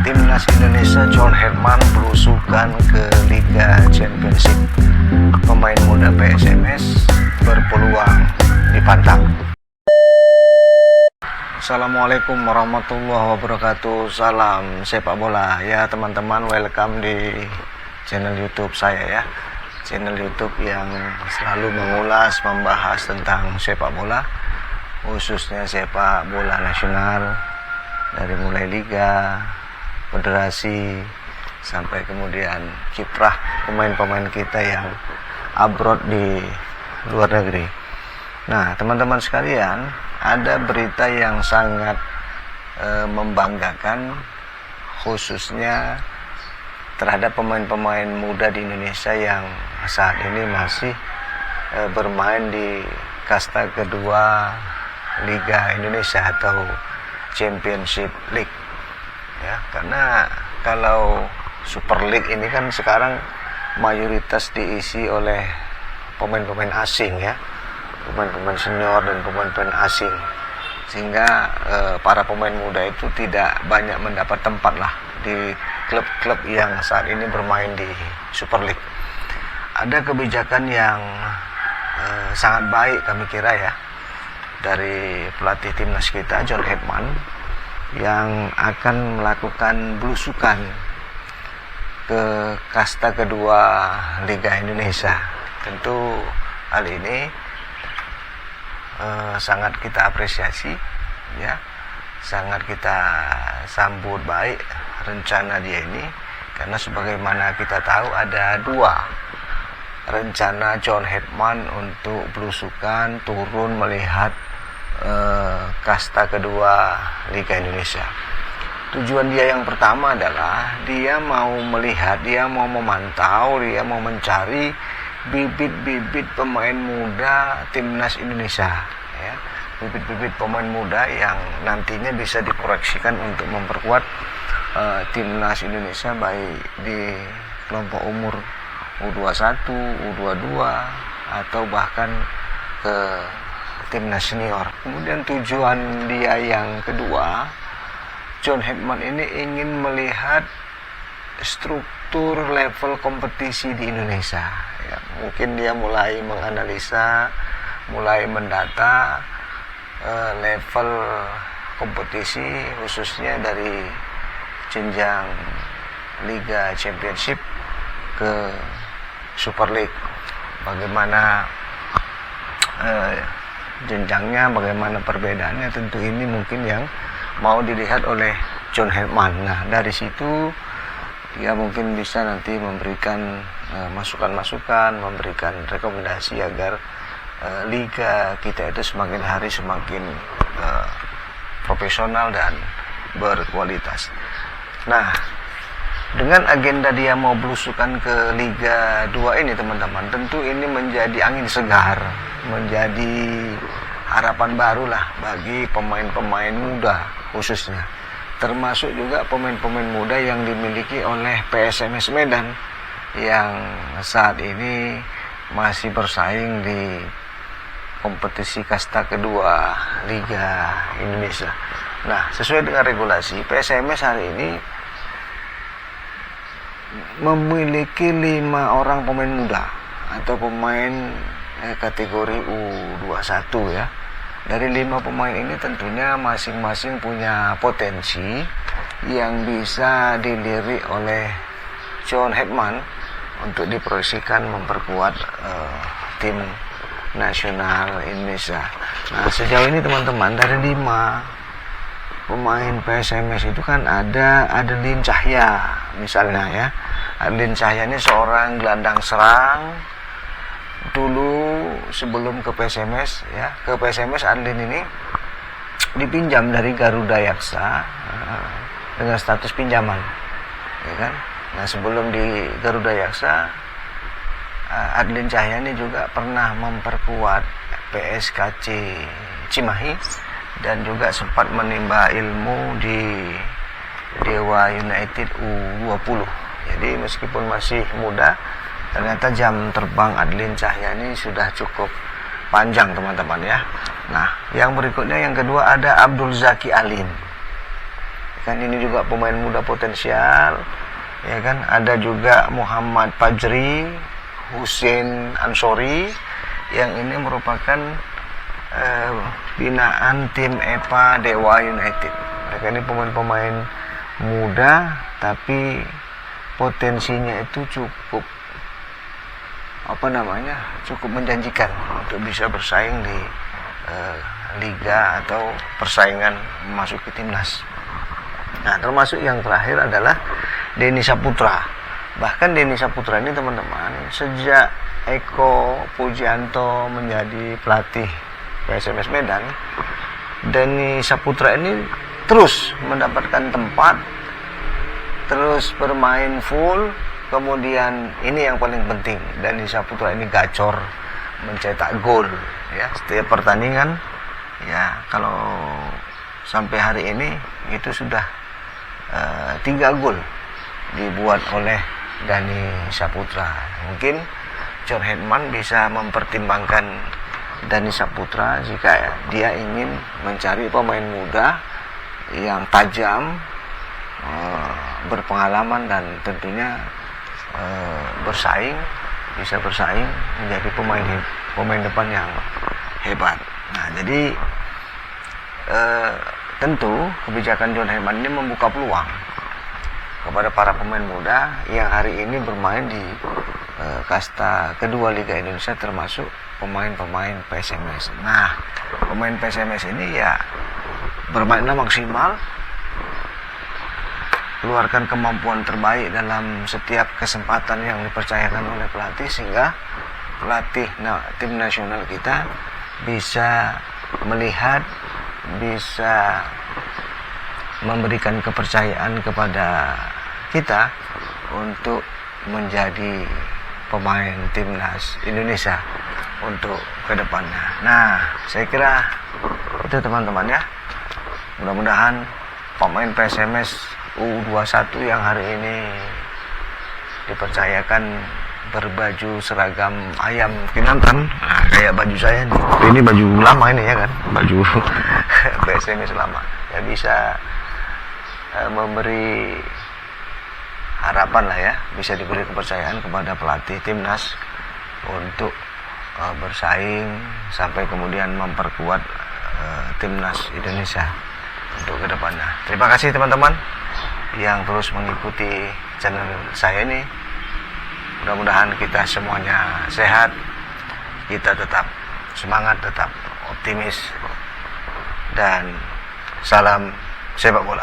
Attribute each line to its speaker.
Speaker 1: Timnas Indonesia John Herman belusukan ke Liga Championship. Pemain muda PSMS berpeluang dipantang. Assalamualaikum warahmatullahi wabarakatuh. Salam sepak bola ya teman-teman. Welcome di channel YouTube saya ya. Channel YouTube yang selalu mengulas, membahas tentang sepak bola, khususnya sepak bola nasional, dari mulai liga, federasi, sampai kemudian kiprah pemain-pemain kita yang abroad di luar negeri. Nah, teman-teman sekalian, ada berita yang sangat membanggakan, khususnya terhadap pemain-pemain muda di Indonesia yang saat ini masih bermain di kasta kedua Liga Indonesia atau Championship League ya. Karena kalau Super League ini kan sekarang mayoritas diisi oleh pemain-pemain asing ya, pemain-pemain senior dan pemain-pemain asing, sehingga para pemain muda itu tidak banyak mendapat tempat lah di klub-klub yang saat ini bermain di Super League. Ada kebijakan yang sangat baik kami kira ya, dari pelatih timnas kita John Herman, yang akan melakukan belusukan ke kasta kedua Liga Indonesia. Tentu hal ini sangat kita apresiasi ya, sangat kita sambut baik rencana dia ini, karena sebagaimana kita tahu ada dua rencana John Herman untuk belusukan turun melihat kasta kedua Liga Indonesia. Tujuan dia yang pertama adalah dia mau melihat, dia mau memantau, dia mau mencari bibit-bibit pemain muda timnas Indonesia ya. Bibit-bibit pemain muda yang nantinya bisa diproyeksikan untuk memperkuat timnas Indonesia, baik di kelompok umur U21, U22 atau bahkan ke timnas senior. Kemudian tujuan dia yang kedua, John Herman ini ingin melihat struktur level kompetisi di Indonesia ya. Mungkin dia mulai menganalisa, mulai mendata level kompetisi, khususnya dari jenjang Liga Championship ke Super League. Bagaimana jenjangnya, bagaimana perbedaannya, tentu ini mungkin yang mau dilihat oleh John Herman. Nah, dari situ dia mungkin bisa nanti memberikan masukan-masukan, memberikan rekomendasi agar liga kita itu semakin hari semakin profesional dan berkualitas. Nah, dengan agenda dia mau belusukan ke Liga 2 ini teman-teman, tentu ini menjadi angin segar, menjadi harapan baru lah bagi pemain-pemain muda khususnya, termasuk juga pemain-pemain muda yang dimiliki oleh PSMS Medan yang saat ini masih bersaing di kompetisi kasta kedua Liga Indonesia. Nah, sesuai dengan regulasi, PSMS hari ini memiliki 5 orang pemain muda atau pemain kategori U21 ya. Dari 5 pemain ini tentunya masing-masing punya potensi yang bisa dilirik oleh John Herman untuk diproyeksikan memperkuat tim nasional Indonesia. Nah, sejauh ini teman-teman, dari 5 pemain PSMS itu kan ada Adeline Cahya misalnya ya. Adeline Cahya ini seorang gelandang serang. Dulu sebelum ke PSMS ya, ke PSMS Adeline ini dipinjam dari Garuda Yaksa dengan status pinjaman ya kan. Nah, sebelum di Garuda Yaksa, Adeline Cahya ini juga pernah memperkuat PSKC Cimahi dan juga sempat menimba ilmu di Dewa United U20. Jadi meskipun masih muda, ternyata jam terbang Adeline Cahya ini sudah cukup panjang teman-teman ya. Nah, yang berikutnya yang kedua ada Abdul Zaki Alim kan ini juga pemain muda potensial, ya kan. Ada juga Muhammad Fajri, Hussein Ansori, yang ini merupakan binaan tim EPA Dewa United. Mereka ini pemain-pemain muda, tapi potensinya itu cukup cukup menjanjikan untuk bisa bersaing di liga atau persaingan memasuki timnas. Nah, termasuk yang terakhir adalah Denny Saputra. Bahkan Denny Saputra ini teman-teman, sejak Eko Pujianto menjadi pelatih PSMS Medan, Denny Saputra ini terus mendapatkan tempat, terus bermain full. Kemudian ini yang paling penting, Denny Saputra ini gacor mencetak gol ya setiap pertandingan. Ya, kalau sampai hari ini itu sudah 3 gol dibuat oleh Denny Saputra. Mungkin John Herdman bisa mempertimbangkan Denny Saputra jika dia ingin mencari pemain muda yang tajam, berpengalaman, dan tentunya bisa bersaing menjadi pemain depan yang hebat. Nah, jadi tentu kebijakan John Herdman ini membuka peluang kepada para pemain muda yang hari ini bermain di kasta kedua Liga Indonesia, termasuk pemain-pemain PSMS. Nah, pemain PSMS ini ya bermainlah maksimal, keluarkan kemampuan terbaik dalam setiap kesempatan yang dipercayakan oleh pelatih, sehingga pelatih tim nasional kita bisa melihat, bisa memberikan kepercayaan kepada kita untuk menjadi pemain timnas Indonesia untuk kedepannya. Nah, saya kira itu teman-teman ya. Mudah-mudahan pemain PSMS U21 yang hari ini dipercayakan berbaju seragam ayam Kinantan, kayak baju saya nih. Ini baju lama ini ya kan, baju PSMS lama. Ya bisa memberi harapan lah ya, bisa diberi kepercayaan kepada pelatih timnas untuk bersaing sampai kemudian memperkuat timnas Indonesia untuk kedepannya. Terima kasih teman-teman yang terus mengikuti channel saya ini. Mudah-mudahan kita semuanya sehat, kita tetap semangat, tetap optimis, dan salam sepak bola.